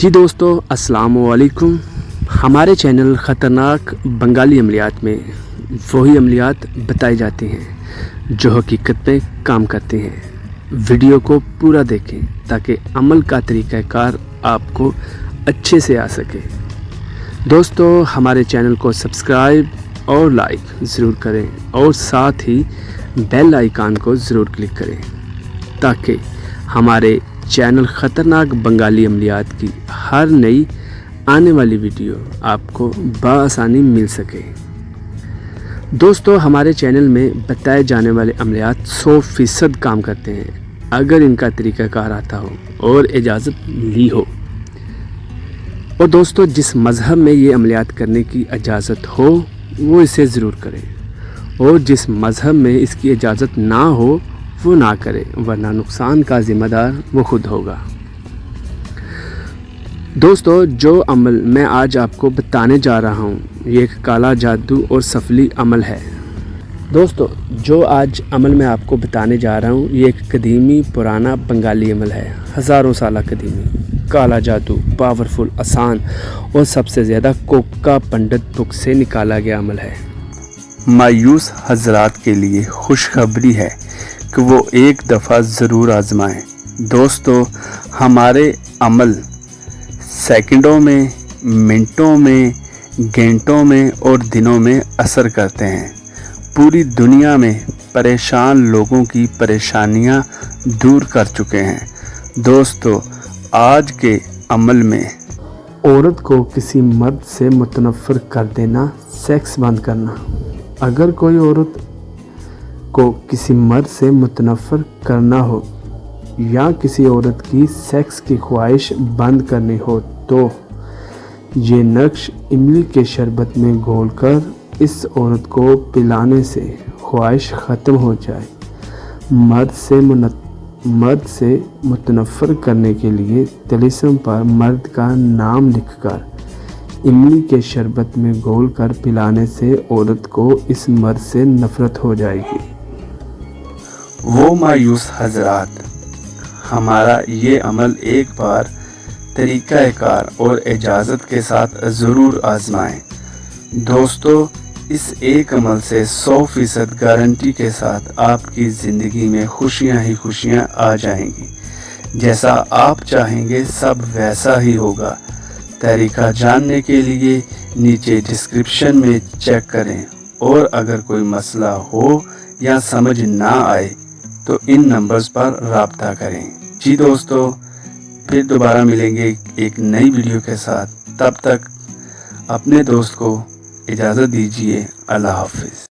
جی دوستو السلام علیکم۔ ہمارے چینل خطرناک بنگالی عملیات میں وہی عملیات بتائی جاتی ہیں جو حقیقت میں کام کرتے ہیں۔ ویڈیو کو پورا دیکھیں تاکہ عمل کا طریقہ کار آپ کو اچھے سے آ سکے۔ دوستو ہمارے چینل کو سبسکرائب اور لائک ضرور کریں اور ساتھ ہی بیل آئیکن کو ضرور کلک کریں تاکہ ہمارے چینل خطرناک بنگالی عملیات کی ہر نئی آنے والی ویڈیو آپ کو بآسانی مل سکے۔ دوستو ہمارے چینل میں بتائے جانے والے عملیات 100% کام کرتے ہیں اگر ان کا طریقہ کار آتا ہو اور اجازت لی ہو۔ اور دوستو جس مذہب میں یہ عملیات کرنے کی اجازت ہو وہ اسے ضرور کریں اور جس مذہب میں اس کی اجازت نہ ہو وہ نہ کرے ورنہ نقصان کا ذمہ دار وہ خود ہوگا۔ دوستو جو عمل میں آج آپ کو بتانے جا رہا ہوں یہ ایک کالا جادو اور سفلی عمل ہے۔ دوستو جو آج عمل میں آپ کو بتانے جا رہا ہوں یہ ایک قدیمی پرانا بنگالی عمل ہے، ہزاروں سالہ قدیمی کالا جادو، پاورفل، آسان اور سب سے زیادہ کوکا پنڈت بک سے نکالا گیا عمل ہے۔ مایوس حضرات کے لیے خوشخبری ہے کہ وہ ایک دفعہ ضرور آزمائیں۔ دوستو ہمارے عمل سیکنڈوں میں، منٹوں میں، گھنٹوں میں اور دنوں میں اثر کرتے ہیں۔ پوری دنیا میں پریشان لوگوں کی پریشانیاں دور کر چکے ہیں۔ دوستو آج کے عمل میں عورت کو کسی مرد سے متنفر کر دینا، سیکس بند کرنا۔ اگر کوئی عورت کو کسی مرد سے متنفر کرنا ہو یا کسی عورت کی سیکس کی خواہش بند کرنی ہو تو یہ نقش املی کے شربت میں گھول کر اس عورت کو پلانے سے خواہش ختم ہو جائے۔ مرد سے متنفر کرنے کے لیے طلسم پر مرد کا نام لکھ کر املی کے شربت میں گھول کر پلانے سے عورت کو اس مرد سے نفرت ہو جائے گی۔ وہ مایوس حضرات ہمارا یہ عمل ایک بار طریقہ کار اور اجازت کے ساتھ ضرور آزمائیں۔ دوستو اس ایک عمل سے 100% گارنٹی کے ساتھ آپ کی زندگی میں خوشیاں ہی خوشیاں آ جائیں گی۔ جیسا آپ چاہیں گے سب ویسا ہی ہوگا۔ طریقہ جاننے کے لیے نیچے ڈسکرپشن میں چیک کریں اور اگر کوئی مسئلہ ہو یا سمجھ نہ آئے تو ان نمبرز پر رابطہ کریں۔ جی دوستو پھر دوبارہ ملیں گے ایک نئی ویڈیو کے ساتھ، تب تک اپنے دوست کو اجازت دیجیے۔ اللہ حافظ۔